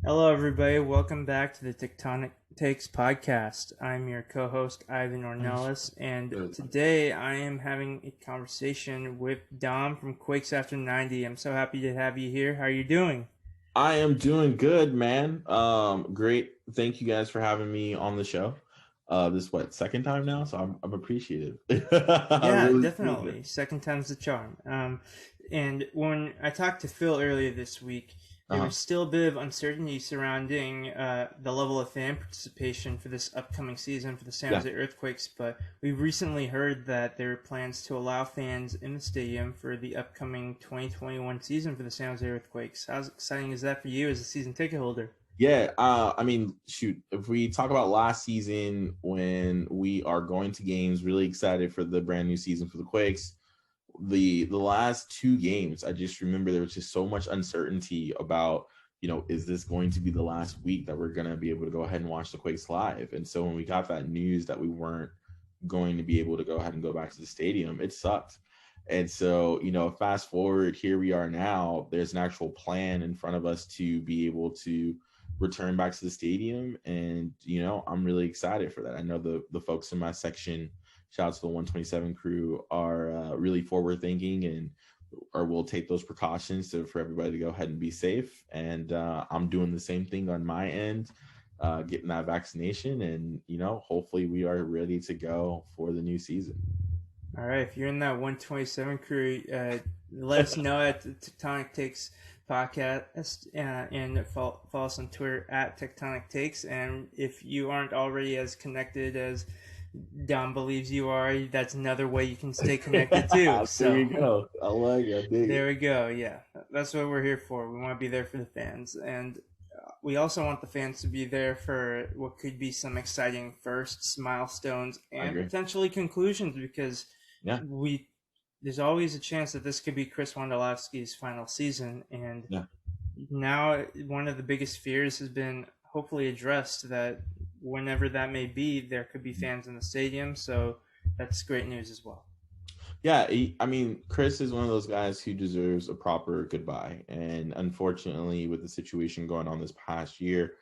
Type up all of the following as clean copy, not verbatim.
Hello, everybody. Welcome back to the TectonicTakes podcast. I'm your co-host, Ivan Ornelas, and today I am having a conversation with Dom from Quakes After 90. I'm so happy to have you here. How are you doing? I am doing good, man. Great. Thank you guys for having me on the show. This second time now, so I'm appreciative. Yeah, really definitely. Second time's the charm. And when I talked to Phil earlier this week, there was still a bit of uncertainty surrounding the level of fan participation for this upcoming season for the San Jose Earthquakes, but we recently heard that there are plans to allow fans in the stadium for the upcoming 2021 season for the San Jose Earthquakes. How exciting is that for you as a season ticket holder? Yeah, I mean, shoot, if we talk about last season when we are going to games, really excited for the brand new season for the Quakes. The last two games, I just remember there was just so much uncertainty about, is this going to be the last week that we're going to be able to go ahead and watch the Quakes live? And so when we got that news that we weren't going to be able to go ahead and go back to the stadium, it sucked. And so, fast forward, here we are now. There's an actual plan in front of us to be able to return back to the stadium. And, I'm really excited for that. I know the folks in my section, shout out to the 127 crew, are really forward thinking and will take those precautions for everybody to go ahead and be safe. And I'm doing the same thing on my end, getting that vaccination. And, hopefully we are ready to go for the new season. All right. If you're in that 127 crew, let us know at the TectonicTakes podcast and follow us on Twitter at TectonicTakes. And if you aren't already as connected as Dom believes you are, that's another way you can stay connected too. So there you go. I like it. There we go. Yeah, that's what we're here for. We want to be there for the fans, and we also want the fans to be there for what could be some exciting firsts, milestones, and potentially conclusions, because there's always a chance that this could be Chris Wondolowski's final season, and now one of the biggest fears has been hopefully addressed, that whenever that may be, there could be fans in the stadium. So that's great news as well. Yeah, I mean, Chris is one of those guys who deserves a proper goodbye. And unfortunately, with the situation going on this past year,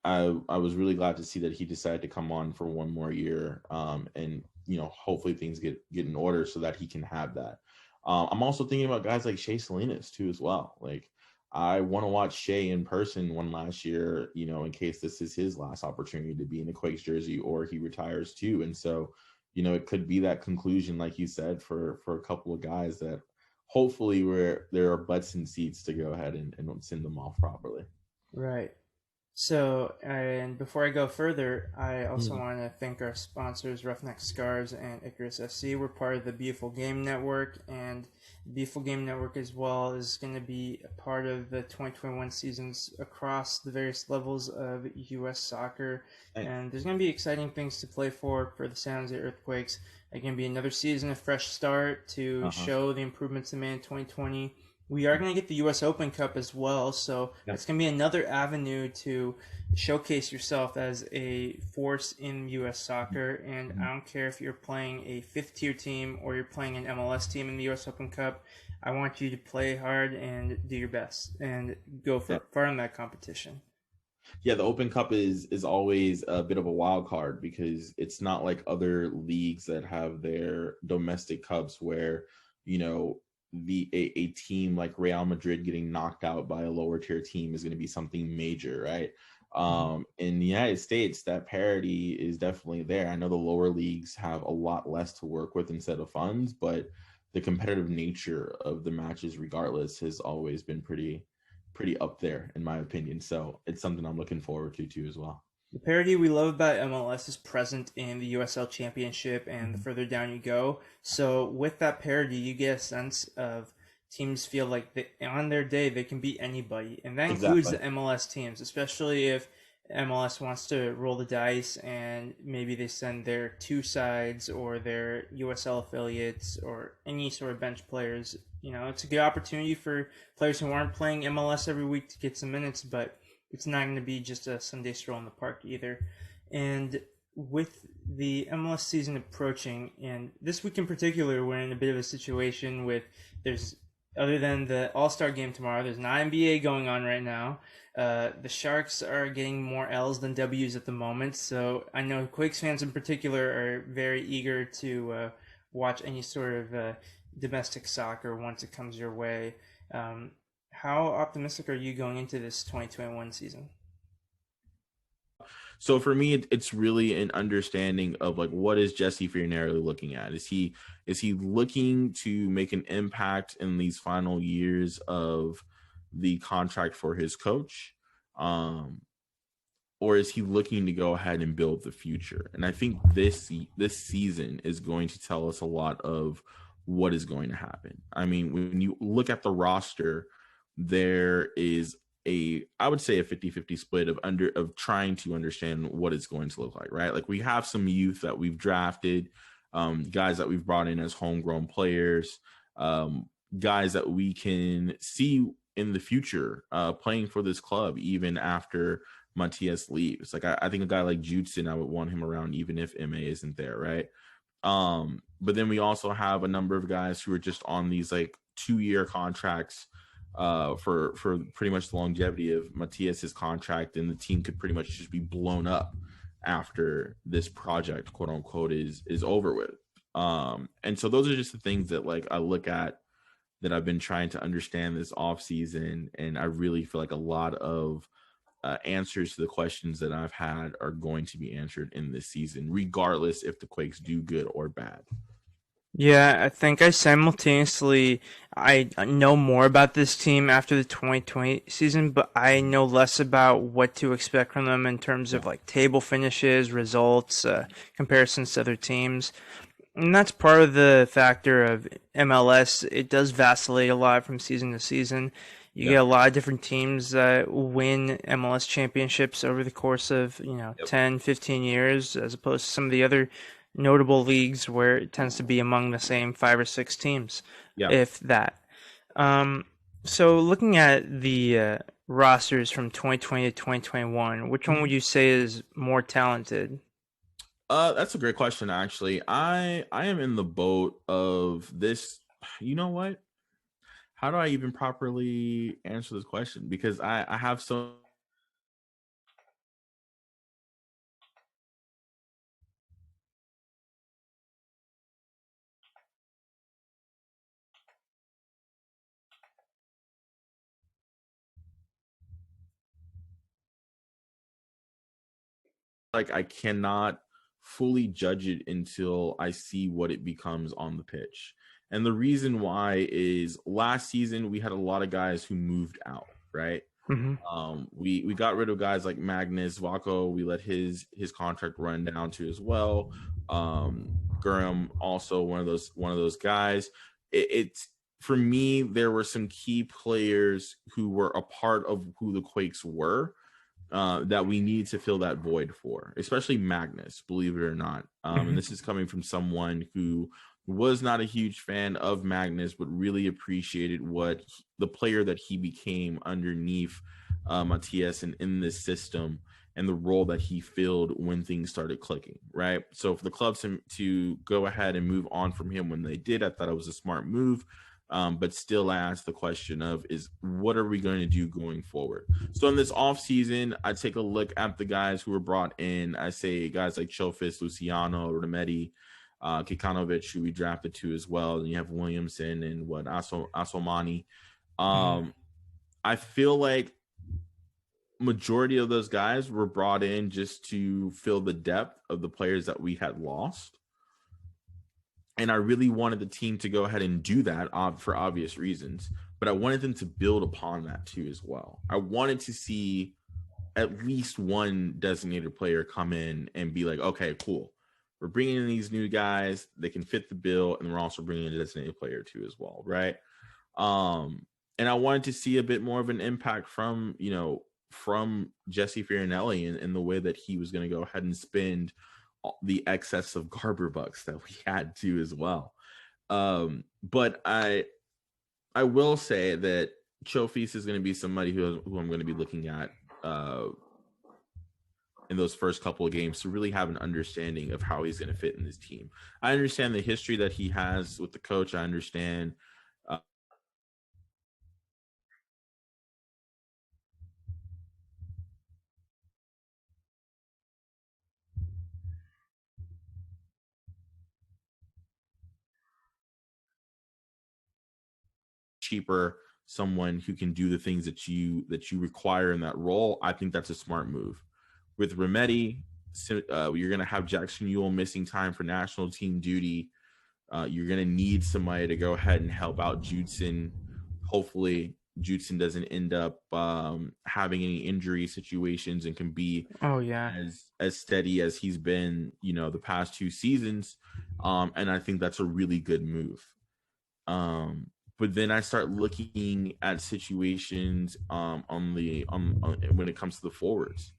I was really glad to see that he decided to come on for one more year. And, hopefully things get in order so that he can have that. I'm also thinking about guys like Shea Salinas too as well. Like, I want to watch Shea in person one last year, in case this is his last opportunity to be in a Quakes jersey or he retires too. And so, it could be that conclusion, like you said, for a couple of guys that hopefully there are butts in seats to go ahead and send them off properly. Right. So, and before I go further, I also want to thank our sponsors, Roughneck Scarves and Icarus SC. We're part of the Beautiful Game Network, and the Beautiful Game Network as well is going to be a part of the 2021 seasons across the various levels of U.S. soccer. And there's going to be exciting things to play for the San Jose Earthquakes. It can be another season, a fresh start to show the improvements they made in 2020. We are going to get the U.S. Open Cup as well, so it's going to be another avenue to showcase yourself as a force in U.S. soccer. And I don't care if you're playing a fifth-tier team or you're playing an MLS team in the U.S. Open Cup. I want you to play hard and do your best and go far in that competition. Yeah, the Open Cup is always a bit of a wild card because it's not like other leagues that have their domestic cups where, a team like Real Madrid getting knocked out by a lower tier team is going to be something major, right? In the United States, that parity is definitely there. I know the lower leagues have a lot less to work with instead of funds, but the competitive nature of the matches regardless has always been pretty up there in my opinion. So it's something I'm looking forward to too as well. The parity we love about MLS is present in the USL Championship and the further down you go. So with that parity, you get a sense of teams feel like on their day they can beat anybody, and that includes Exactly. the MLS teams, especially if MLS wants to roll the dice and maybe they send their two sides or their USL affiliates or any sort of bench players. It's a good opportunity for players who aren't playing MLS every week to get some minutes, but it's not going to be just a Sunday stroll in the park either. And with the MLS season approaching, and this week in particular, we're in a bit of a situation with there's other than the All-Star game tomorrow, there's not NBA going on right now. The Sharks are getting more L's than W's at the moment, so I know Quakes fans in particular are very eager to watch any sort of domestic soccer once it comes your way. How optimistic are you going into this 2021 season? So for me, it's really an understanding of like what is Jesse Fiorinelli looking at? Is he looking to make an impact in these final years of the contract for his coach, or is he looking to go ahead and build the future? And I think this season is going to tell us a lot of what is going to happen. I mean, when you look at the roster, there is I would say a 50-50 split of trying to understand what it's going to look like, right? Like we have some youth that we've drafted, guys that we've brought in as homegrown players, guys that we can see in the future playing for this club even after Matias leaves. Like I think a guy like Judson, I would want him around even if MA isn't there, right? But then we also have a number of guys who are just on these like 2-year contracts for pretty much the longevity of Matias's contract, and the team could pretty much just be blown up after this project, quote unquote, is over with. And so those are just the things that like I look at that I've been trying to understand this off season, and I really feel like a lot of answers to the questions that I've had are going to be answered in this season, regardless if the Quakes do good or bad. Yeah, I think I know more about this team after the 2020 season, but I know less about what to expect from them in terms Yeah. of like table finishes, results, comparisons to other teams. And that's part of the factor of MLS. It does vacillate a lot from season to season. You Yeah. get a lot of different teams that win MLS championships over the course of, Yep. 10, 15 years, as opposed to some of the other notable leagues where it tends to be among the same 5 or 6 teams, Yeah. if that. Um, so looking at the rosters from 2020 to 2021, which one would you say is more talented? That's a great question, actually. I am in the boat of this. You know what? How do I even properly answer this question? Because I have so like I cannot fully judge it until I see what it becomes on the pitch. And the reason why is last season we had a lot of guys who moved out, right? Mm-hmm. We got rid of guys like Magnus Vaco. We let his contract run down to as well. Gurham also one of those guys. It's for me, there were some key players who were a part of who the Quakes were that we need to fill that void for, especially Magnus, believe it or not. And this is coming from someone who was not a huge fan of Magnus, but really appreciated the player that he became underneath Matias and in this system, and the role that he filled when things started clicking, right? So for the club to go ahead and move on from him when they did, I thought it was a smart move. But still, I ask the question of what are we going to do going forward? So in this off season, I take a look at the guys who were brought in. I say guys like Chofis, Luciano, Remedi, Kikanovic, who we drafted to as well. And you have Williamson and Asomani. I feel like majority of those guys were brought in just to fill the depth of the players that we had lost. And I really wanted the team to go ahead and do that for obvious reasons. But I wanted them to build upon that too as well. I wanted to see at least one designated player come in and be like, okay, cool. We're bringing in these new guys. They can fit the bill. And we're also bringing in a designated player too as well, right? And I wanted to see a bit more of an impact from, from Jesse Fiorelli and the way that he was going to go ahead and spend the excess of Garber bucks that we had to as well. But I will say that Chofis is going to be somebody who I'm going to be looking at in those first couple of games to really have an understanding of how he's going to fit in this team. I understand the history that he has with the coach. I understand cheaper someone who can do the things that you require in that role. I think that's a smart move. With Remedi, you're going to have Jackson Ewell missing time for national team duty. You're going to need somebody to go ahead and help out Judson. Hopefully, Judson doesn't end up having any injury situations and can be as steady as he's been, the past 2 seasons. And I think that's a really good move. But then I start looking at situations when it comes to the forwards,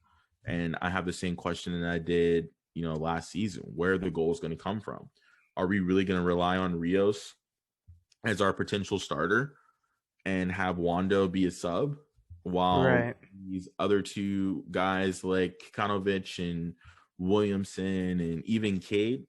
and I have the same question that I did, last season. Where are the goals going to come from? Are we really going to rely on Rios as our potential starter and have Wando be a sub while these other 2 guys like Kikanovic and Williamson and even Cade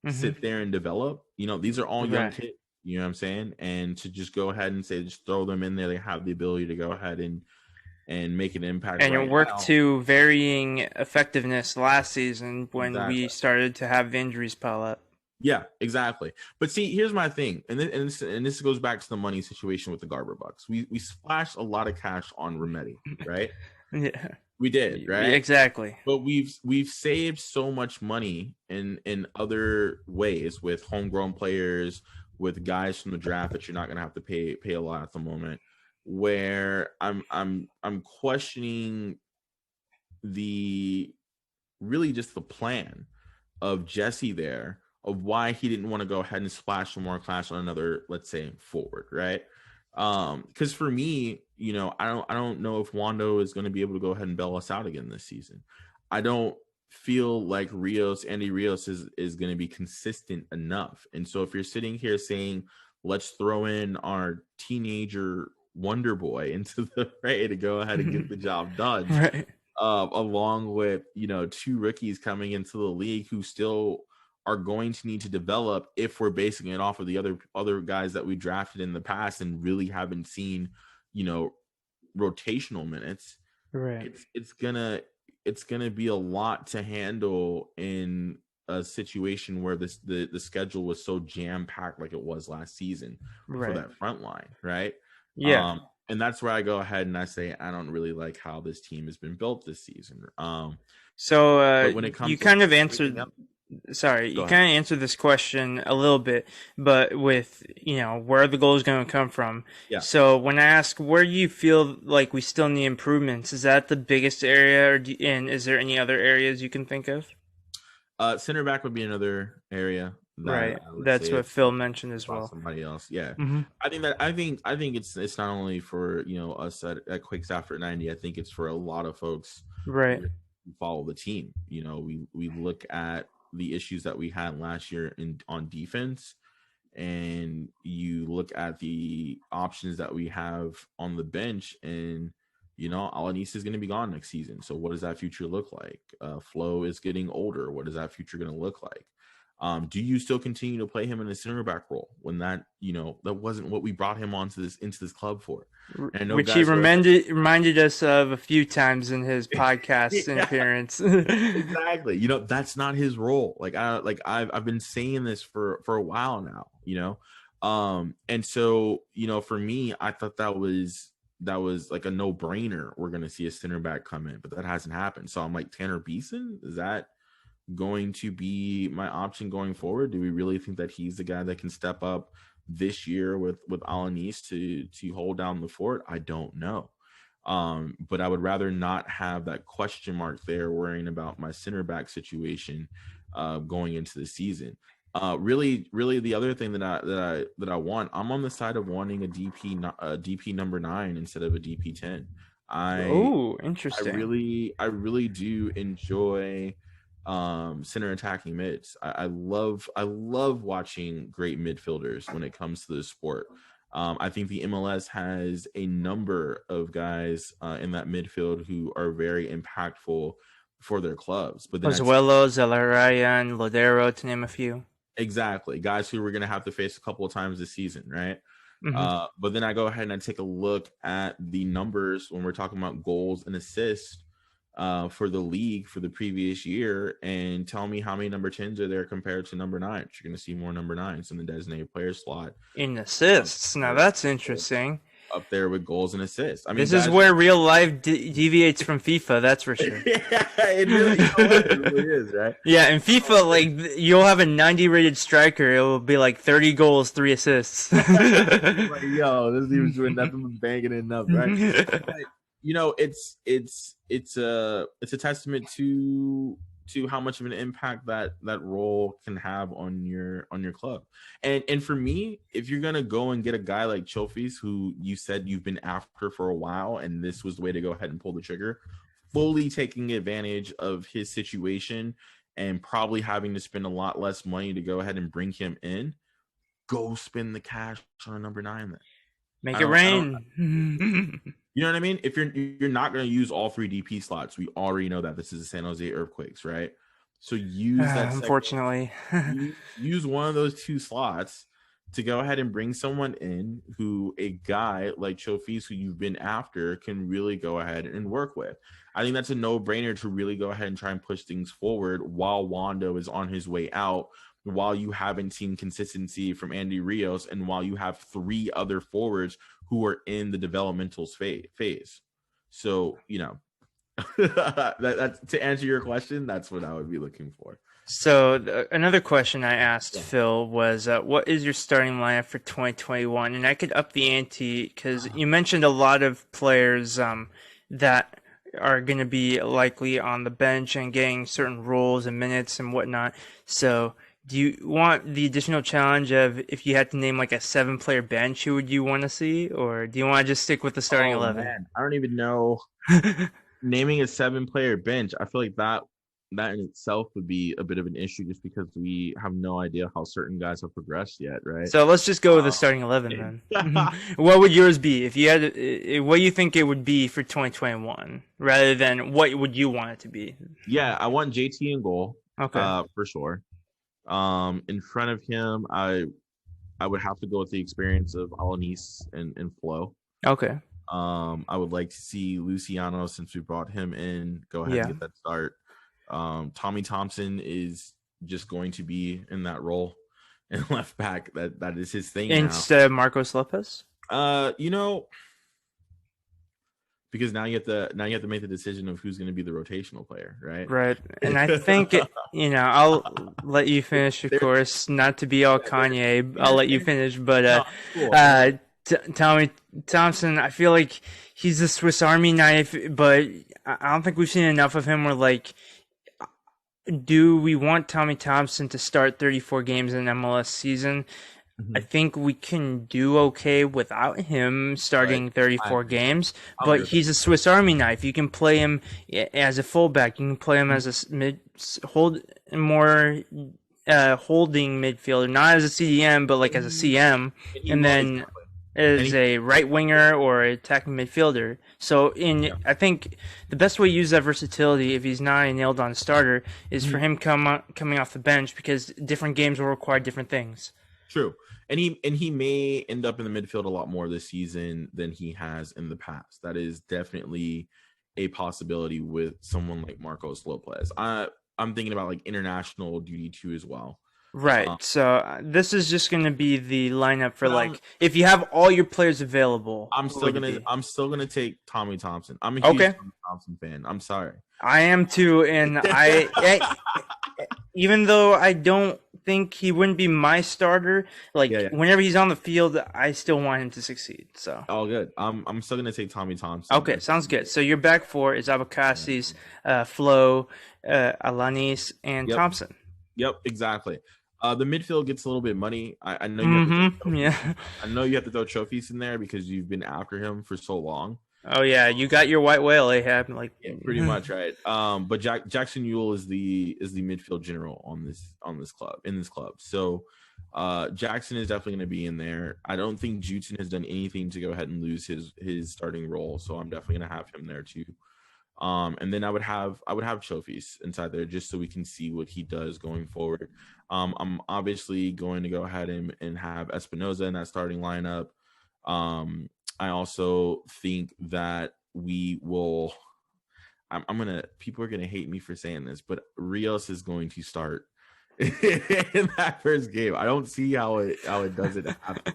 sit there and develop? These are all young kids. You know what I'm saying? And to just go ahead and say, just throw them in there, they have the ability to go ahead and make an impact. And it worked to varying effectiveness last season when we started to have injuries pile up. Yeah, exactly. But see, here's my thing, and this goes back to the money situation with the Garber bucks. We splashed a lot of cash on Remedi, right? Yeah, we did, right? Exactly. But we've saved so much money in other ways with homegrown players, with guys from the draft that you're not going to have to pay a lot at the moment, where I'm questioning really just the plan of Jesse there, of why he didn't want to go ahead and splash some more cash on another, let's say, forward, right? Because for me, I don't know if Wando is going to be able to go ahead and bail us out again this season. I don't feel like Andy Rios is going to be consistent enough. And so if you're sitting here saying, let's throw in our teenager wonder boy into the fray to go ahead and get the job done, right. Along with 2 rookies coming into the league who still are going to need to develop, if we're basing it off of the other guys that we drafted in the past and really haven't seen rotational minutes, right? It's gonna be a lot to handle in a situation where the schedule was so jam packed like it was last season for that front line, right? Yeah. And that's where I go ahead and I say I don't really like how this team has been built this season. So when it comes, you kind of answered. Sorry, you kind of answered this question a little bit, but with where are the goals going to come from? Yeah. So when I ask where you feel like we still need improvements, is that the biggest area, and is there any other areas you can think of? Center back would be another area. Right. That's what Phil mentioned as well. Somebody else, yeah. Mm-hmm. I think it's not only for us at Quakes After 90. I think it's for a lot of folks, right, who follow the team. We look at the issues that we had last year on defense, and you look at the options that we have on the bench, and Alanis is going to be gone next season. So what does that future look like? Flo is getting older. What is that future going to look like? Do you still continue to play him in a center back role when that wasn't what we brought him into this club for? Which he reminded us of a few times in his podcast appearance. Exactly. That's not his role. I've been saying this for a while now, and so, for me, I thought that was like a no-brainer. We're going to see a center back come in, but that hasn't happened. So I'm like, Tanner Beeson, is that going to be my option going forward? Do we really think that he's the guy that can step up this year with Alanis to hold down the fort? I don't know. But I would rather not have that question mark there worrying about my center back situation going into the season. Really, the other thing that I want, I'm on the side of wanting a DP number 9 instead of a DP 10. I Oh, interesting. I really do enjoy center attacking mids. I love watching great midfielders when it comes to the sport. I think the MLS has a number of guys in that midfield who are very impactful for their clubs. But then Pozuelo, Zelarayan, Lodero, to name a few. exactly, guys who we're going to have to face a couple of times this season, right? Mm-hmm. But then I go ahead and I take a look at the numbers when we're talking about goals and assists for the league for the previous year, and tell me how many number 10s are there compared to number 9s. You're going to see more number 9s in the designated player slot. In assists. Now that's interesting. Up there with goals and assists. I mean, this is where real life deviates from FIFA, that's for sure. Yeah, it really is, right? Yeah, in FIFA, like, you'll have a 90 rated striker, it will be like 30 goals, 3 assists. Like, yo, this dude's doing nothing but banging it up, right? But, you know, it's a testament to how much of an impact that role can have on your club. And for me, if you're gonna go and get a guy like Chofis, who you said you've been after for a while, and this was the way to go ahead and pull the trigger, fully taking advantage of his situation and probably having to spend a lot less money to go ahead and bring him in, go spend the cash on a number 9 then. Make it rain. You know what I mean? If you're not going to use all 3 DP slots, we already know that this is the San Jose Earthquakes, right? So use that. Unfortunately, use one of those 2 slots to go ahead and bring someone in who a guy like Chofis, who you've been after, can really go ahead and work with. I think that's a no-brainer to really go ahead and try and push things forward while Wando is on his way out, while you haven't seen consistency from Andy Rios, and while you have 3 other forwards who are in the developmental phase. So, you know, that's to answer your question, that's what I would be looking for. So another question I asked Phil was, what is your starting lineup for 2021? And I could up the ante because you mentioned a lot of players that are going to be likely on the bench and getting certain roles and minutes and whatnot. So do you want the additional challenge of, if you had to name like a 7-player bench, who would you want to see? Or do you want to just stick with the starting 11? Man, I don't even know. Naming a 7-player bench, I feel like that in itself would be a bit of an issue, just because we have no idea how certain guys have progressed yet, right? So let's just go with the starting 11 then. What would yours be if you had? What do you think it would be for 2021, rather than what would you want it to be? Yeah, I want JT in goal. Okay, for sure. In front of him, I would have to go with the experience of Alanis and Flo. Okay. I would like to see Luciano, since we brought him in, go ahead and get that start. Tommy Thompson is just going to be in that role in left back. That is his thing instead of Marcos Lopez. You know, because now you have to make the decision of who's going to be the rotational player, right? Right. And I think I'll let you finish, of course, not to be all Kanye. I'll let you finish, but Tommy Thompson, I feel like he's a Swiss Army knife, but I don't think we've seen enough of him where, like, do we want Tommy Thompson to start 34 games in an MLS season? I think we can do okay without him starting 34 games, but he's a Swiss Army knife. You can play him as a fullback. You can play him as a holding midfielder, not as a CDM, but like as a CM, and then as a right winger or attacking midfielder. So I think the best way to use that versatility, if he's not a nailed on starter, is for him coming off the bench, because different games will require different things. True. And he may end up in the midfield a lot more this season than he has in the past. That is definitely a possibility with someone like Marcos Lopez. I'm thinking about like international duty too as well. Right. So this is just going to be the lineup for if you have all your players available. I'm still gonna take Tommy Thompson. I'm a huge Tommy Thompson fan. I'm sorry. I am too, and even though I don't think he wouldn't be my starter, whenever he's on the field, I still want him to succeed. So all good. I'm still gonna take Tommy Thompson. Okay, sounds good. So your back four is Abakasis, Flo, Alanis, and Thompson. Yep, exactly. The midfield gets a little bit money. I know you have to throw Mm-hmm. trophies. Yeah. I know you have to throw trophies in there because you've been after him for so long. Oh yeah, you got your white whale, Ahab. Like, Yeah, pretty much, right. But Jackson Ewell is the midfield general on this club in this club. So Jackson is definitely going to be in there. I don't think Judson has done anything to go ahead and lose his starting role, so I'm definitely going to have him there too. And then I would have trophies inside there just so we can see what he does going forward. I'm obviously going to go ahead and have Espinoza in that starting lineup. I also think that we will. I'm gonna. People are gonna hate me for saying this, but Rios is going to start in that first game. I don't see how it doesn't happen.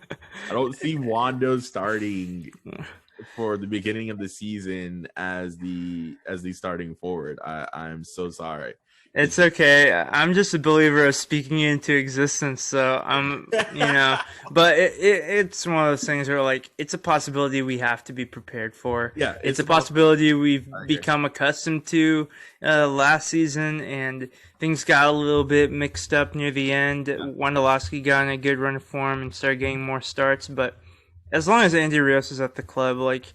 I don't see Wando starting for the beginning of the season as the starting forward. I'm so sorry. it's okay. I'm just a believer of speaking into existence. So but it's one of those things where like it's a possibility we have to be prepared for. Yeah, It's a possibility we've become accustomed to last season, and things got a little bit mixed up near the end. Yeah. Wondolowski got in a good run of form and started getting more starts, but as long as Andy Rios is at the club, like.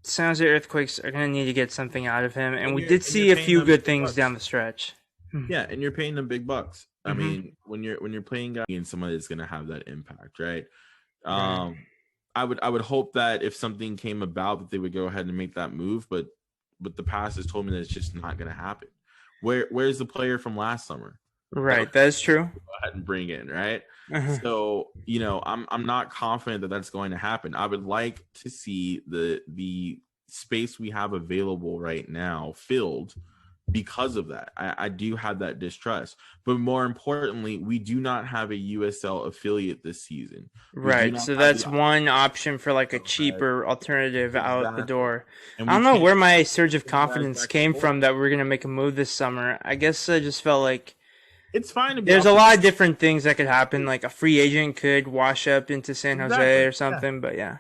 Sounds like Earthquakes are going to need to get something out of him, and we did see a few good things down the stretch. Yeah, and you're paying them big bucks. I mean, when you're playing guys and somebody that's going to have that impact, right? I would hope that if something came about that they would go ahead and make that move, but the past has told me that it's just not going to happen. Where's the player from last summer? Right, that's true. Go ahead and bring in, right? So I'm not confident that that's going to happen. I would like to see the space we have available right now filled because of that. I do have that distrust, but more importantly, we do not have a USL affiliate this season. Right, so that's one option for like a cheaper alternative out the door. I don't know where my surge of confidence came from that we're gonna make a move this summer. I guess I just felt like it's fine. There's a lot of different things that could happen. Like a free agent could wash up into San Jose or something. But yeah.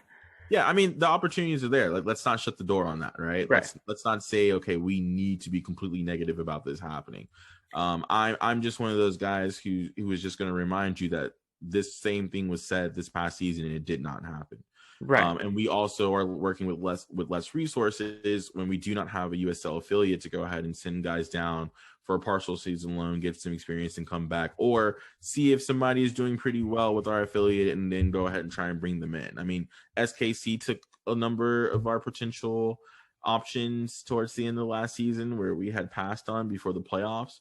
Yeah, I mean the opportunities are there. Like, let's not shut the door on that, right? Let's not say, okay, we need to be completely negative about this happening. I'm just one of those guys who was just going to remind you that this same thing was said this past season and it did not happen. Right. And we also are working with less resources when we do not have a USL affiliate to go ahead and send guys down for a partial season loan, get some experience and come back, or see if somebody is doing pretty well with our affiliate and then go ahead and try and bring them in. I mean, SKC took a number of our potential options towards the end of last season where we had passed on before the playoffs.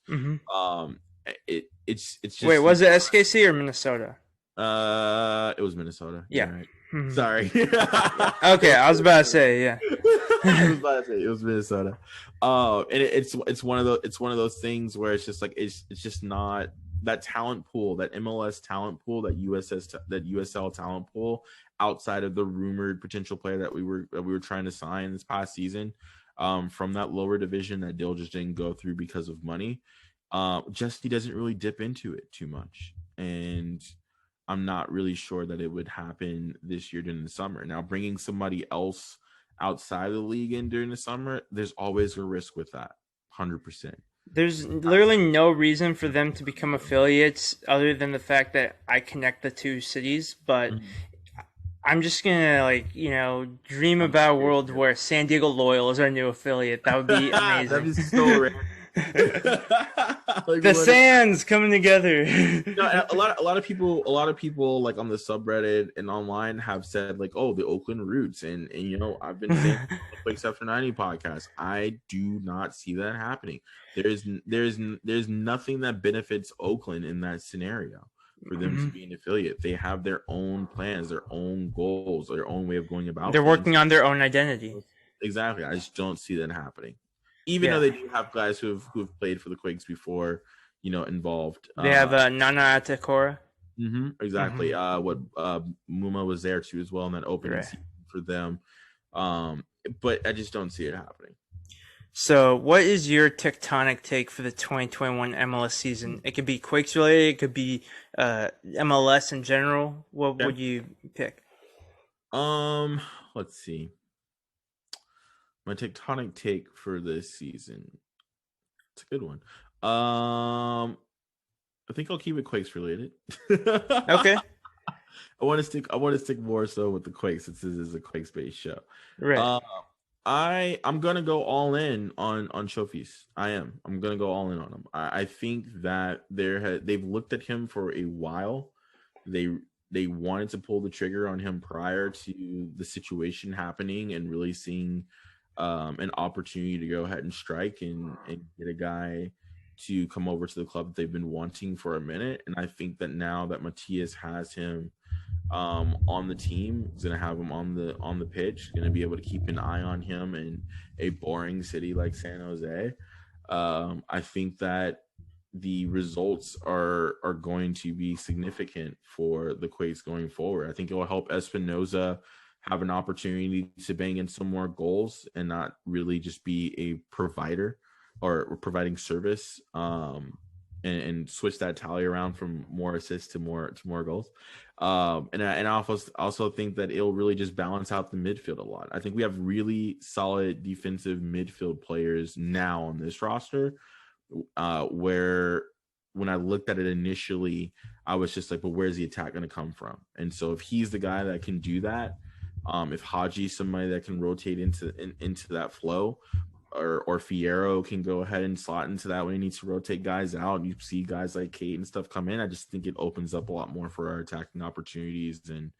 It's just, wait, was it SKC or Minnesota? It was Minnesota. Yeah. Right. Sorry. Okay, I was about to say, yeah. I was about to say it was Minnesota. And it's one of those things where it's just like it's just not that talent pool, that MLS talent pool, that USL talent pool outside of the rumored potential player that we were trying to sign this past season, from that lower division that deal just didn't go through because of money. He doesn't really dip into it too much, and I'm not really sure that it would happen this year during the summer. Now, bringing somebody else outside of the league in during the summer, there's always a risk with that, 100%. There's literally no reason for them to become affiliates other than the fact that I connect the two cities, but I'm just gonna dream about a world where San Diego Loyal is our new affiliate. That would be amazing. That'd be so rare. The Sands coming together. A lot of people like on the subreddit and online have said like, oh, the Oakland roots, and I've been saying the Quakes After 90 podcast. I do not see that happening. There's nothing that benefits Oakland in that scenario for them to be an affiliate. They have their own plans, their own goals, their own way of going about. They're working on their own identity. Exactly. I just don't see that happening. Even though they do have guys who've played for the Quakes before, involved. They have Nana Atakora. Exactly. Muma was there too as well in that opening season for them. But I just don't see it happening. So, what is your tectonic take for the 2021 MLS season? It could be Quakes related. It could be MLS in general. What would you pick? Let's see. My tectonic take for this season. It's a good one. I think I'll keep it Quakes related. Okay. I want to stick more so with the Quakes since this is a Quakes based show. Right. Uh, I'm gonna go all in on Trophies. I am. I'm gonna go all in on him. I think that they've looked at him for a while. They they wanted to pull the trigger on him prior to the situation happening and really seeing an opportunity to go ahead and strike and get a guy to come over to the club that they've been wanting for a minute. And I think that now that Matias has him on the team, he's gonna have him on the pitch, gonna be able to keep an eye on him in a boring city like San Jose. I think that the results are going to be significant for the Quakes going forward. I think it will help Espinoza have an opportunity to bang in some more goals and not really just be a provider or providing service, and switch that tally around from more assists to more goals. And I also think that it'll really just balance out the midfield a lot. I think we have really solid defensive midfield players now on this roster, where when I looked at it initially, I was just like, but where's the attack going to come from? And so if he's the guy that can do that, if Haji's somebody that can rotate into that flow, or Fierro can go ahead and slot into that when he needs to rotate guys out, and you see guys like Cade and stuff come in, I just think it opens up a lot more for our attacking opportunities, and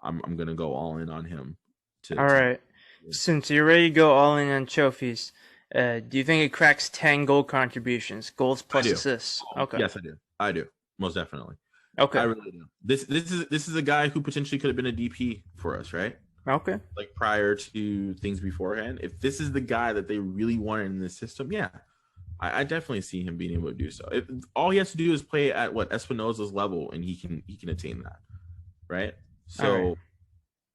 I'm gonna go all in on him. All right. Since you're ready to go all in on trophies, do you think it cracks 10 goal contributions, goals plus assists? Okay. Yes, I do. Most definitely. Okay. I really do. This is a guy who potentially could have been a DP for us, right? Okay. Like prior to things beforehand. If this is the guy that they really wanted in the system, yeah, I definitely see him being able to do so. All he has to do is play at what Espinoza's level, and he can attain that, right? So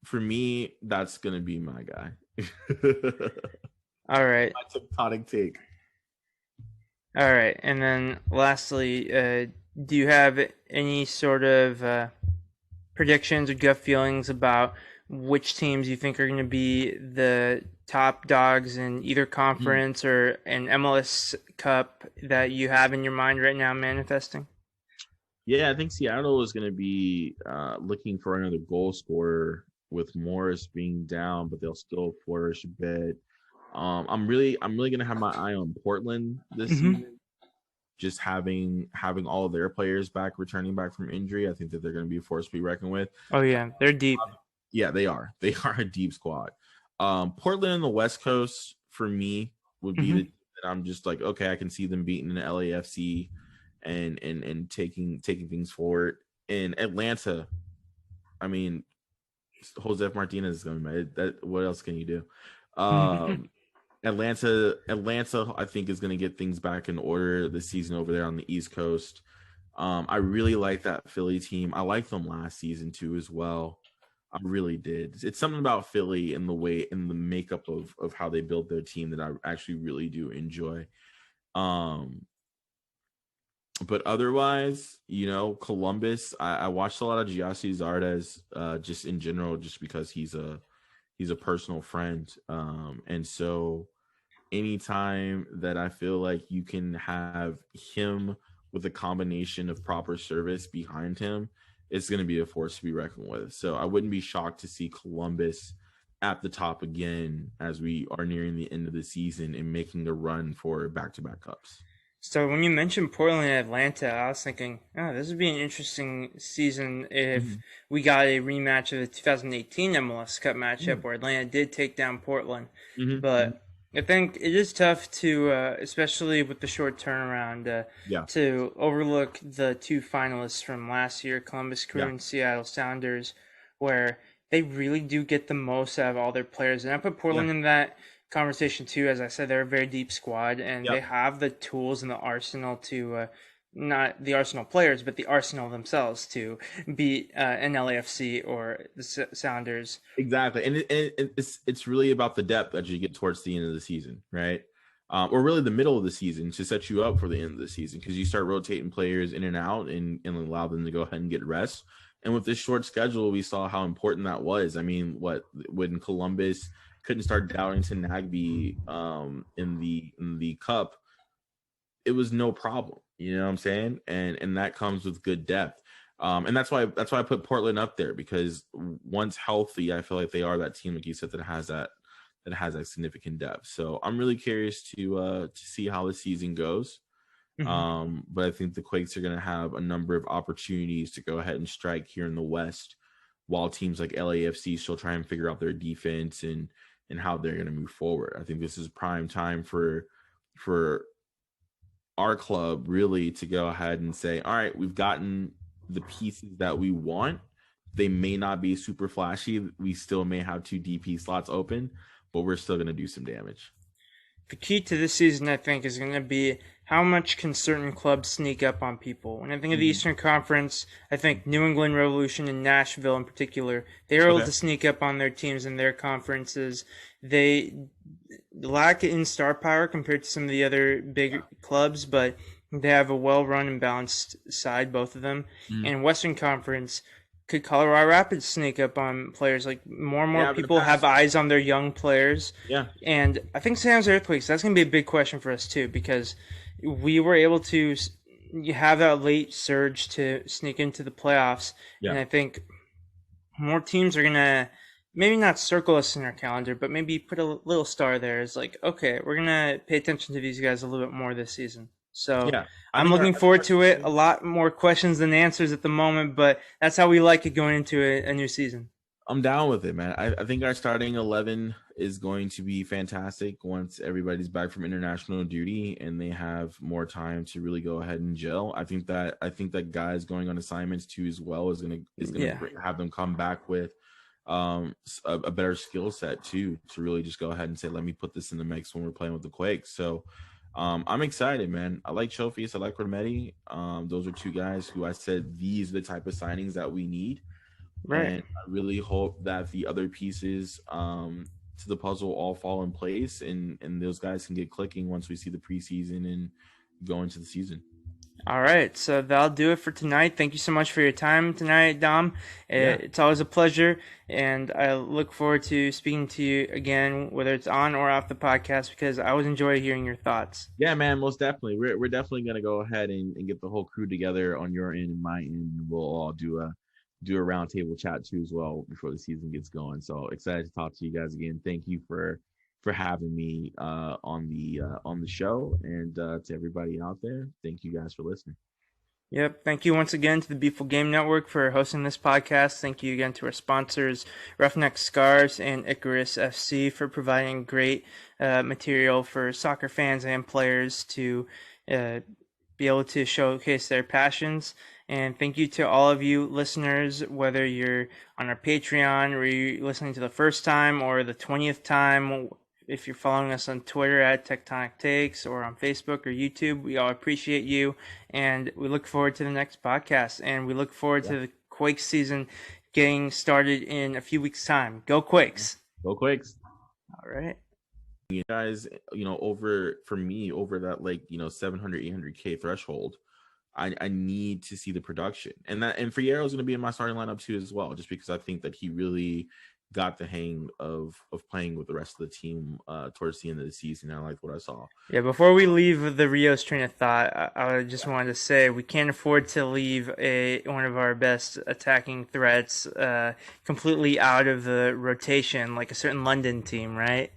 for me, that's gonna be my guy. All right. My tectonic take. All right, and then lastly, do you have any sort of predictions or gut feelings about which teams you think are going to be the top dogs in either conference or an MLS Cup that you have in your mind right now manifesting? Yeah, I think Seattle is going to be looking for another goal scorer with Morris being down, but they'll still flourish a bit. I'm really going to have my eye on Portland this season. Just having all of their players back, returning back from injury, I think that they're going to be a force to be reckoned with. Oh yeah, they're deep. Yeah, they are. They are a deep squad. Portland and the West Coast for me would be that I'm just like, okay, I can see them beating the LAFC and taking things forward. In Atlanta, I mean, Jose Martinez is going to be that. What else can you do? Atlanta, I think, is going to get things back in order this season over there on the East Coast. I really like that Philly team. I liked them last season too as well. I really did. It's something about Philly and the makeup of how they built their team that I actually really do enjoy. But otherwise, Columbus, I watched a lot of Giassi Zardes, just in general, just because he's a personal friend. And so anytime that I feel like you can have him with a combination of proper service behind him, it's going to be a force to be reckoned with. So I wouldn't be shocked to see Columbus at the top again as we are nearing the end of the season and making the run for back-to-back cups. So when you mentioned Portland and Atlanta, I was thinking, this would be an interesting season if we got a rematch of the 2018 MLS Cup matchup where Atlanta did take down Portland. But I think it is tough to, especially with the short turnaround, to overlook the two finalists from last year, Columbus Crew and Seattle Sounders, where they really do get the most out of all their players. And I put Portland in that conversation too. As I said, they're a very deep squad, and they have the tools in the arsenal to not the Arsenal players, but the Arsenal themselves to beat an LAFC or the Sounders. Exactly, and it's really about the depth that you get towards the end of the season, right? Or really the middle of the season to set you up for the end of the season, because you start rotating players in and out and allow them to go ahead and get rest. And with this short schedule, we saw how important that was. I mean, when Columbus couldn't start doubting to Nagby in the cup, it was no problem. You know what I'm saying? And that comes with good depth. And that's why I put Portland up there, because once healthy, I feel like they are that team, like you said, that has that significant depth. So I'm really curious to see how the season goes. But I think the Quakes are going to have a number of opportunities to go ahead and strike here in the West, while teams like LAFC still try and figure out their defense and how they're going to move forward. I think this is prime time for our club really to go ahead and say, all right, we've gotten the pieces that we want. They may not be super flashy. We still may have 2 DP slots open, but we're still going to do some damage. The key to this season, I think, is going to be how much can certain clubs sneak up on people. When I think of the Eastern Conference, I think New England Revolution and Nashville in particular, they're able to sneak up on their teams in their conferences. They lack in star power compared to some of the other big clubs, but they have a well-run and balanced side, both of them. And Western Conference, could Colorado Rapids sneak up on players? Like, more and more people have eyes on their young players. Yeah. And I think San Jose Earthquakes, that's going to be a big question for us too, because we were able to have that late surge to sneak into the playoffs. Yeah. And I think more teams are going to maybe not circle us in our calendar, but maybe put a little star there as like, okay, we're going to pay attention to these guys a little bit more this season. So yeah, I'm looking forward to it. A lot more questions than answers at the moment, but that's how we like it going into a new season. I'm down with it, man. I think our starting 11 is going to be fantastic once everybody's back from international duty and they have more time to really go ahead and gel. I think that guys going on assignments too as well is gonna have them come back with a better skill set too, to really just go ahead and say, let me put this in the mix when we're playing with the Quakes. So I'm excited, man. I like Chofis. I like Rometti. Those are 2 guys who I said these are the type of signings that we need. Right. And I really hope that the other pieces to the puzzle all fall in place and those guys can get clicking once we see the preseason and go into the season. All right, so that'll do it for tonight. Thank you so much for your time tonight, Dom. It's always a pleasure, and I look forward to speaking to you again, whether it's on or off the podcast, because I always enjoy hearing your thoughts. Yeah, man, most definitely. We're definitely going to go ahead and get the whole crew together on your end and my end, and we'll all do a roundtable chat too as well before the season gets going. So excited to talk to you guys again. Thank you for having me on the show, and to everybody out there, thank you guys for listening. Yep. Thank you once again to the Beautiful Game Network for hosting this podcast. Thank you again to our sponsors, Roughneck Scarves and Icarus FC, for providing great material for soccer fans and players to be able to showcase their passions. And thank you to all of you listeners, whether you're on our Patreon or you're listening to the first time or the 20th time. If you're following us on Twitter at TectonicTakes or on Facebook or YouTube, we all appreciate you. And we look forward to the next podcast. And we look forward to the Quakes season getting started in a few weeks' time. Go Quakes. Go Quakes. All right. You guys, over that 700, 800K threshold, I need to see the production. And Fierro is going to be in my starting lineup too as well, just because I think that he really got the hang of playing with the rest of the team towards the end of the season. I liked what I saw. Yeah, before we leave the Rios train of thought, I just wanted to say we can't afford to leave one of our best attacking threats completely out of the rotation, like a certain London team, right?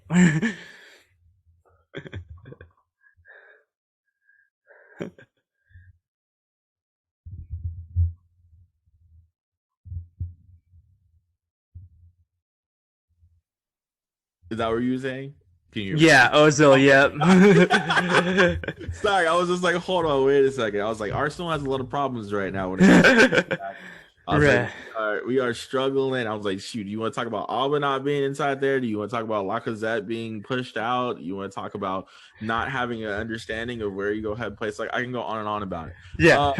Is that what you were saying? Yeah, Ozil, yep. Sorry, I was just like, hold on, wait a second. I was like, Arsenal has a lot of problems right now. We are struggling. I was like, shoot, do you want to talk about Alba not being inside there? Do you want to talk about Lacazette being pushed out? You want to talk about not having an understanding of where you go ahead and play? It's like I can go on and on about it. Yeah.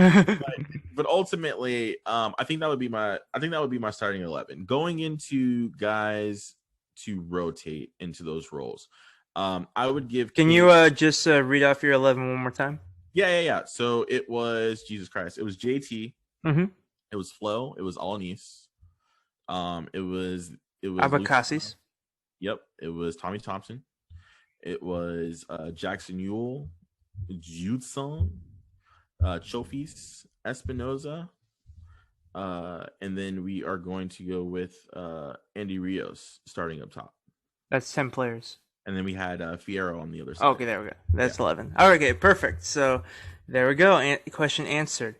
But ultimately, I think that would be my starting 11. Going into guys to rotate into those roles. I would give. Can you just read off your 11 one more time? Yeah. So it was Jesus Christ. It was JT. Mm-hmm. It was Flo. It was Alanis. It was Abakasis. Yep. It was Tommy Thompson. It was Jackson Ewell, Judson. Chofis Espinoza, and then we are going to go with Andy Rios starting up top, That's 10 players. and then we had Fierro on the other side. Okay, there we go. Yeah. That's 11. All right, okay, perfect. So there we go. Question answered.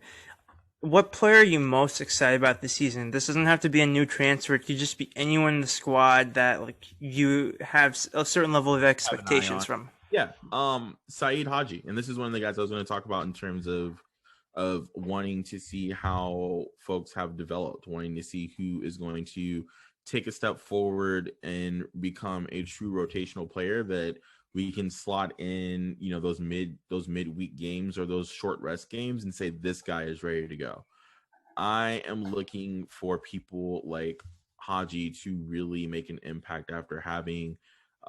What player are you most excited about this season? This doesn't have to be a new transfer. It could just be anyone in the squad that like you have a certain level of Have an eye expectations on. from. Yeah. Saeed Haji, and this is one of the guys I was going to talk about in terms of wanting to see how folks have developed, wanting to see who is going to take a step forward and become a true rotational player that we can slot in, those midweek games or those short rest games and say this guy is ready to go. I am looking for people like Haji to really make an impact after having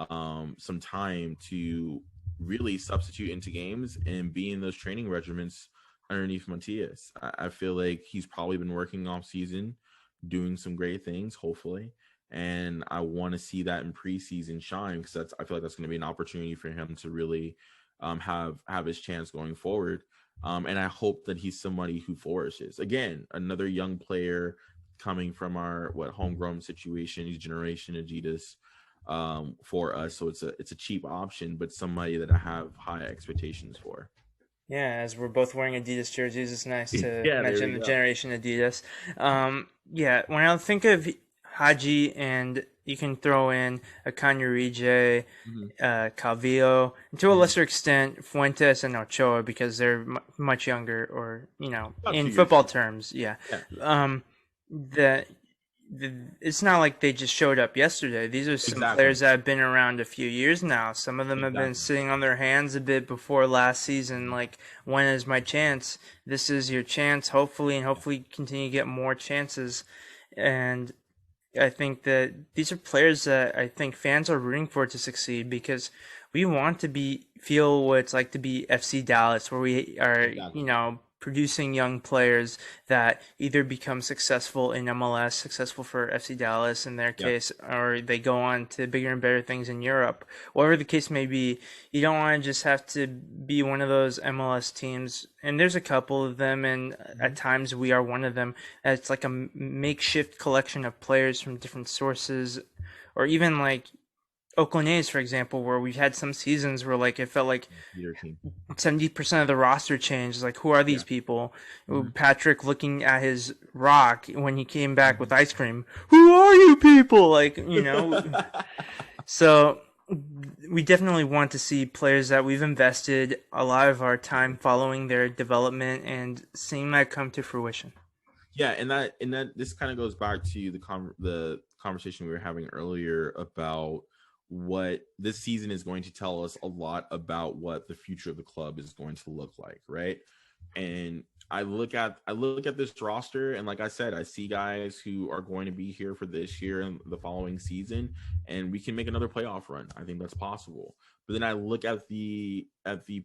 some time to really substitute into games and be in those training regimens underneath Matias. I feel like he's probably been working off season, doing some great things, hopefully. And I want to see that in preseason shine because I feel like that's going to be an opportunity for him to really have his chance going forward. And I hope that he's somebody who flourishes. Again, another young player coming from our homegrown situation. He's Generation Adidas for us, so it's a cheap option, but somebody that I have high expectations for. Yeah, as we're both wearing Adidas jerseys, it's nice to Yeah, there mention we the go. Generation Adidas. Yeah, when I think of Haji, and you can throw in Akanyarije, Mm-hmm. Calvillo, and to a Mm-hmm. lesser extent Fuentes and Ochoa because they're much younger, or About in 2 years football younger. terms, yeah. Yeah, The it's not like they just showed up yesterday. These are some exactly, players that have been around a few years now. Some of them have been exactly. sitting on their hands a bit before last season. Mhm. Like, when is my chance? This is your chance, hopefully, and hopefully continue to get more chances. And I think that these are players that I think fans are rooting for to succeed, because we want to feel what it's like to be FC Dallas, where we are, Exactly. producing young players that either become successful in MLS, successful for FC Dallas in their Yep. case, or they go on to bigger and better things in Europe. Whatever the case may be, you don't want to just have to be one of those MLS teams, and there's a couple of them, and Mm-hmm. at times we are one of them. It's like a makeshift collection of players from different sources, or even like Oakland, for example, where we've had some seasons where like it felt like Leader team. 70% of the roster changed. Like, who are Yeah. these people? Mm-hmm. Patrick looking at his rock when he came back with Mm-hmm. ice cream. Who are you people? Like, So we definitely want to see players that we've invested a lot of our time following their development and seeing that come to fruition. Yeah, and that this kind of goes back to the conversation we were having earlier about what this season is going to tell us a lot about what the future of the club is going to look like, right? And I look at this roster, and like I said, I see guys who are going to be here for this year and the following season, and we can make another playoff run. I think that's possible. But then I look at the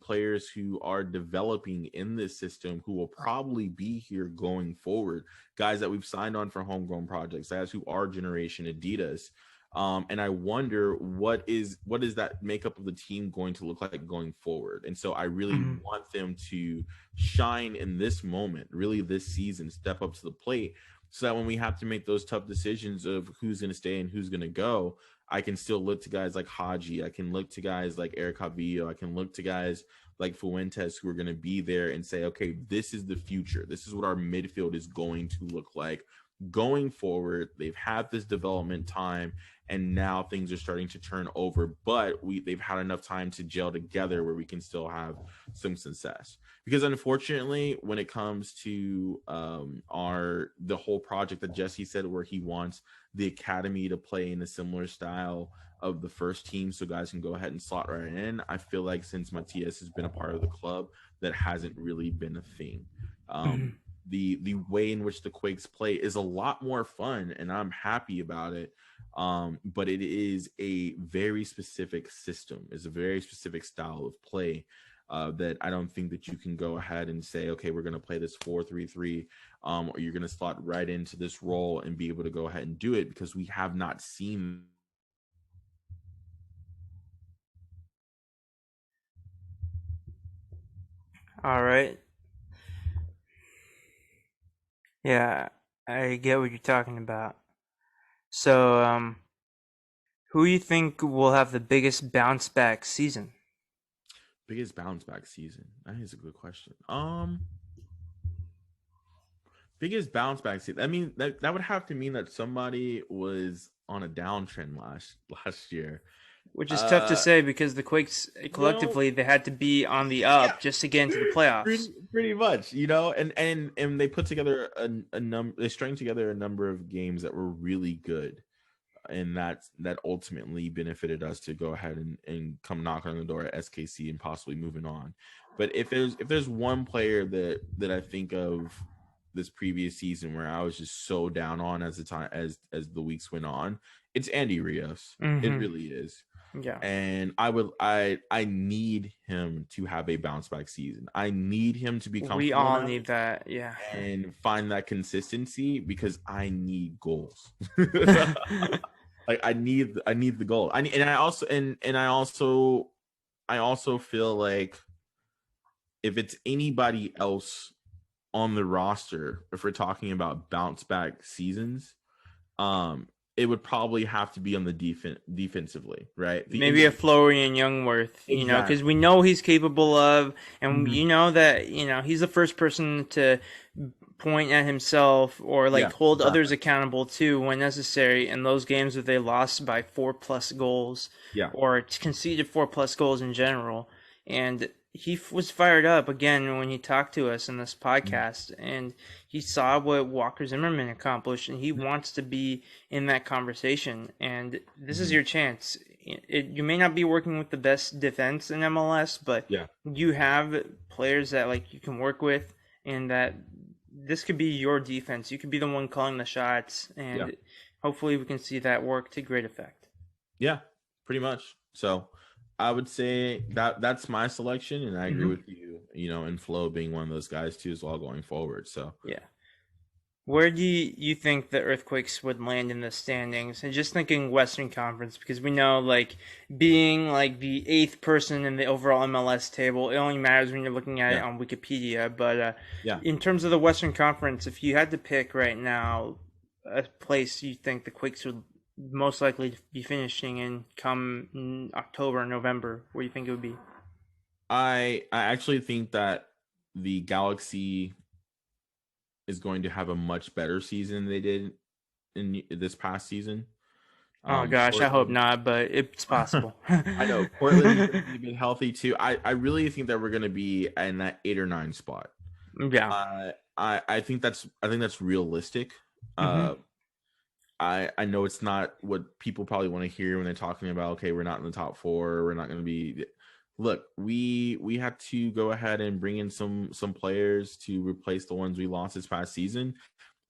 players who are developing in this system who will probably be here going forward, guys that we've signed on for homegrown projects, guys who are Generation Adidas. And I wonder what is that makeup of the team going to look like going forward. And so I really Mm-hmm. want them to shine in this moment, really this season, step up to the plate, so that when we have to make those tough decisions of who's going to stay and who's going to go, I can still look to guys like Haji. I can look to guys like Eric Javillo. I can look to guys like Fuentes who are going to be there and say, okay, this is the future. This is what our midfield is going to look like going forward. They've had this development time, and now things are starting to turn over, but they've had enough time to gel together where we can still have some success. Because unfortunately, when it comes to the whole project that Jesse said, where he wants the academy to play in a similar style of the first team, so guys can go ahead and slot right in, I feel like since Matias has been a part of the club, that hasn't really been a thing. Mm-hmm. The way in which the Quakes play is a lot more fun, and I'm happy about it. But it is a very specific system. It's a very specific style of play that I don't think that you can go ahead and say, okay, we're going to play this 4-3-3, or you're going to slot right into this role and be able to go ahead and do it, because we have not seen. All right. Yeah, I get what you're talking about. So, who do you think will have the biggest bounce back season? Biggest bounce back season. That is a good question. Biggest bounce back season. I mean, that would have to mean that somebody was on a downtrend last year. Which is tough to Uh, say because the Quakes well, collectively they had to be on the yeah, up just to get into the playoffs. pretty much, and they put together a number. They strung together a number of games that were really good, and that ultimately benefited us to go ahead and come knock on the door at SKC and possibly moving on. But if there's one player that I think of this previous season where I was just so down on as the time as the weeks went on, it's Andy Rios. It Mm-hmm. really is. Yeah, And I need him to have a bounce back season. I need him to be we comfortable all enough need that. Yeah. and find that consistency because I need goals. Like I need the goal. I also feel like if it's anybody else on the roster, if we're talking about bounce back seasons, um, it would probably have to be on the defensively, right? Maybe a Florian Youngworth, because Exactly. we know he's capable of, and Mhm. you know that he's the first person to point at himself or Yeah, like hold others exactly. accountable too when necessary in those games where they lost by 4+ goals Yeah. or conceded 4+ goals in general. And he was fired up again when he talked to us in this Mhm. podcast, and he saw what Walker Zimmerman accomplished, and he wants to be in that conversation. And this is Mhm. your chance. You may not be working with the best defense in MLS, but Yeah. you have players that like you can work with, and that this could be your defense. You could be the one calling the shots, Yeah. and hopefully we can see that work to great effect. Yeah, pretty much. So I would say that's my selection, and I agree Mm-hmm. with you. And Flo being one of those guys too as well going forward. So Yeah. Where do you think the Earthquakes would land in the standings? And just thinking Western Conference, because we know, like, being like the eighth person in the overall MLS table, it only matters when you're looking at it yeah, on Wikipedia. But yeah. in terms of the Western Conference, if you had to pick right now a place you think the Quakes would most likely be finishing in come October, November, where do you think it would be? I actually think that the Galaxy is going to have a much better season than they did in this past season. Oh gosh, I hope Portland, not, but it's possible. I know Portland's going to be a bit healthy too. I really think that we're going to be in that 8 or 9 spot. Yeah. I think that's realistic. Hmm. Uh, I know it's not what people probably want to hear when they're talking about, okay, we're not in the top four, we're not going to be. Look, we have to go ahead and bring in some players to replace the ones we lost this past season,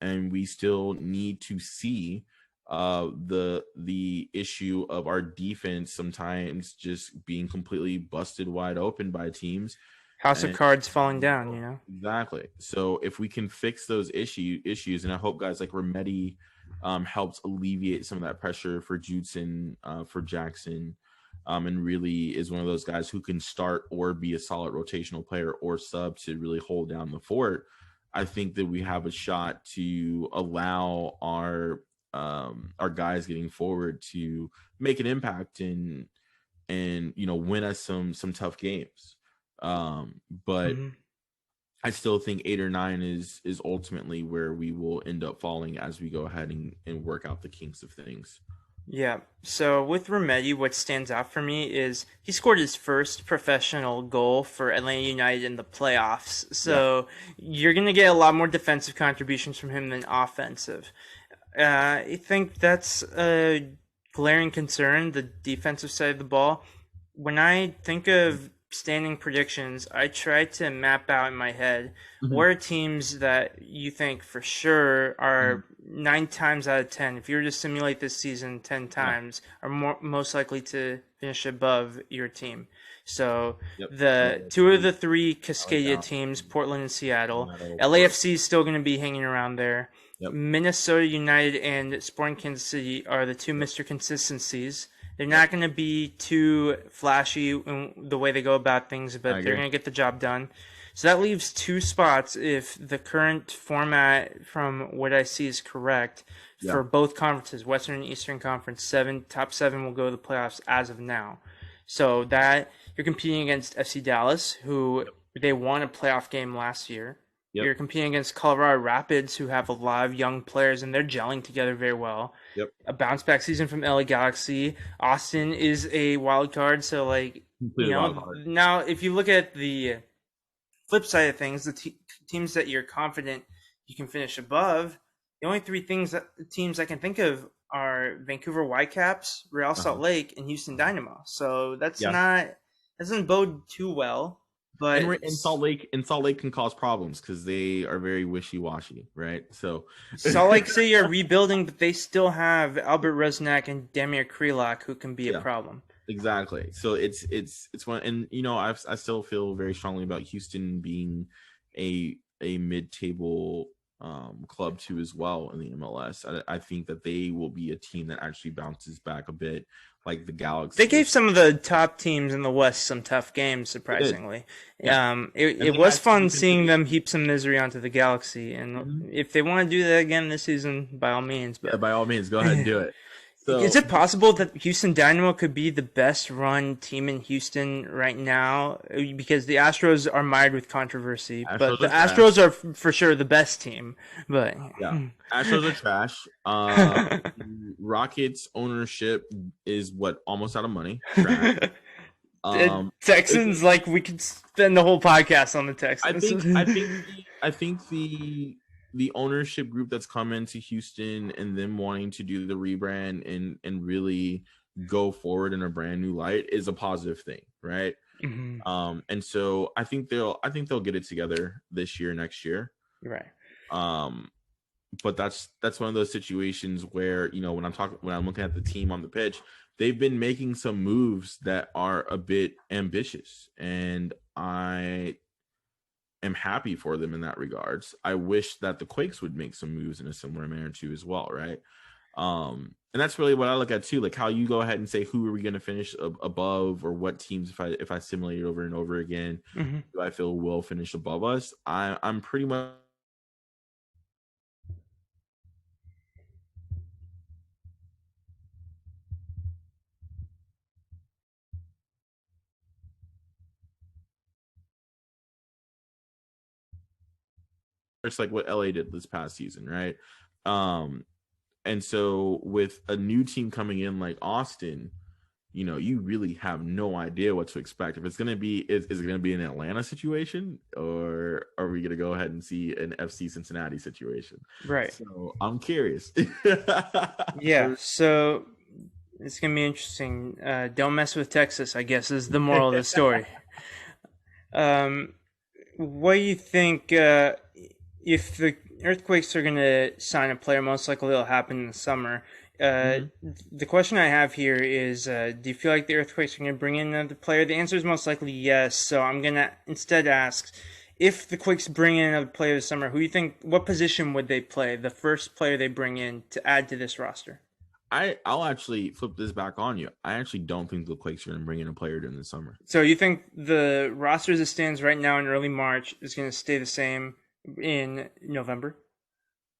and we still need to see the issue of our defense sometimes just being completely busted wide open by teams. House of And Cards falling down. exactly. So if we can fix those issues, and I hope guys like Remedi helps alleviate some of that pressure for Judson, for Jackson, and really is one of those guys who can start or be a solid rotational player or sub to really hold down the fort. I think that we have a shot to allow our guys getting forward to make an impact and win us some tough games. But Hmm. I still think 8 or 9 is ultimately where we will end up falling as we go ahead and work out the kinks of things. Yeah. So with Remedi, what stands out for me is he scored his first professional goal for Atlanta United in the playoffs. Yeah. So you're going to get a lot more defensive contributions from him than offensive. I think that's a glaring concern, the defensive side of the ball. When I think of standing predictions, I try to map out in my head Mhm. what are teams that you think for sure Mhm. are 9 times out of 10, if you were to simulate this season 10 Yeah. times, are most likely to finish above your team. So Yep. the two of LAFC, the three I like Cascadia that. teams, Portland and Seattle, Seattle, Port. LAFC is still going to be hanging around there. Yep. Minnesota United and Sporting Kansas City are the two Yep. Mr. Consistencies. They're Yep. not going to be too flashy in the way they go about things, I but they're agree. going to get the job done. So that leaves 2 spots if the current format, from what I see, is correct for both conferences, Western and Eastern Conference. Top 7 will go to the playoffs as of now. So that you're competing against FC Dallas, who they won a playoff game last year. Yep. You're competing against Colorado Rapids, who have a lot of young players, and they're gelling together very well. Yep. A bounce-back season from LA Galaxy. Austin is a wild card, so, like, now if you look at the flip side of things, the teams that you're confident you can finish above, the only 3 teams I can think of are Vancouver Whitecaps, Real Salt Lake, and Houston Dynamo. So that doesn't bode too well. But in Salt Lake can cause problems because they are very wishy-washy, right? So Salt Lake City are rebuilding, but they still have Albert Resnack and Damir Krelak, who can be a problem. Exactly. So it's one, and I still feel very strongly about Houston being a mid-table club too as well in the MLS. I think that they will be a team that actually bounces back a bit, like the Galaxy. They gave some of the top teams in the West some tough games, surprisingly. It was fun seeing them heap some misery onto the Galaxy, and if they want to do that again this season, by all means. But by all means, go ahead and do it. So, is it possible that Houston Dynamo could be the best run team in Houston right now? Because the Astros are mired with controversy, but the Astros are for sure the best team. But Astros are trash. Rockets ownership is almost out of money. Trash. Texans, like, we could spend the whole podcast on the Texans. I think the ownership group that's come into Houston and them wanting to do the rebrand and really go forward in a brand new light is a positive thing, right? Mm-hmm. And so I think they'll get it together this year, next year, right? But that's one of those situations where when I'm looking at the team on the pitch, they've been making some moves that are a bit ambitious, and I am happy for them in that regards. I wish that the Quakes would make some moves in a similar manner too as well, right? And that's really what I look at too, like how you go ahead and say who are we going to finish above, or what teams if I simulate it over and over again, do I feel will finish above us. I'm pretty much it's like what LA did this past season, right? And so with a new team coming in like Austin, you really have no idea what to expect. If it's going to be, is it going to be an Atlanta situation, or are we going to go ahead and see an FC Cincinnati situation? Right. So I'm curious. Yeah. So it's going to be interesting. Don't mess with Texas, I guess, is the moral of the story. What do you think, if the Earthquakes are going to sign a player? Most likely it'll happen in the summer. The question I have here is, do you feel like the Earthquakes are going to bring in another player? The answer is most likely yes. So I'm going to instead ask, if the Quakes bring in another player this summer, what position would they play? The first player they bring in to add to this roster? I'll actually flip this back on you. I actually don't think the Quakes are going to bring in a player during the summer. So you think the roster as it stands right now in early March is going to stay the same in November?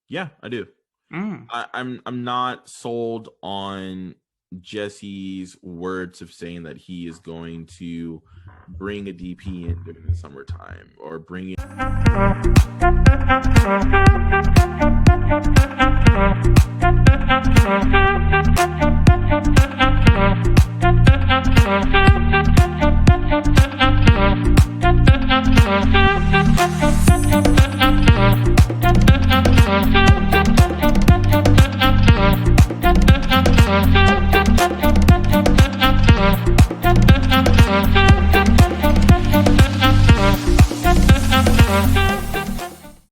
Yeah, I do. I'm not sold on Jesse's words of saying that he is going to bring a DP in during the summertime or bring in.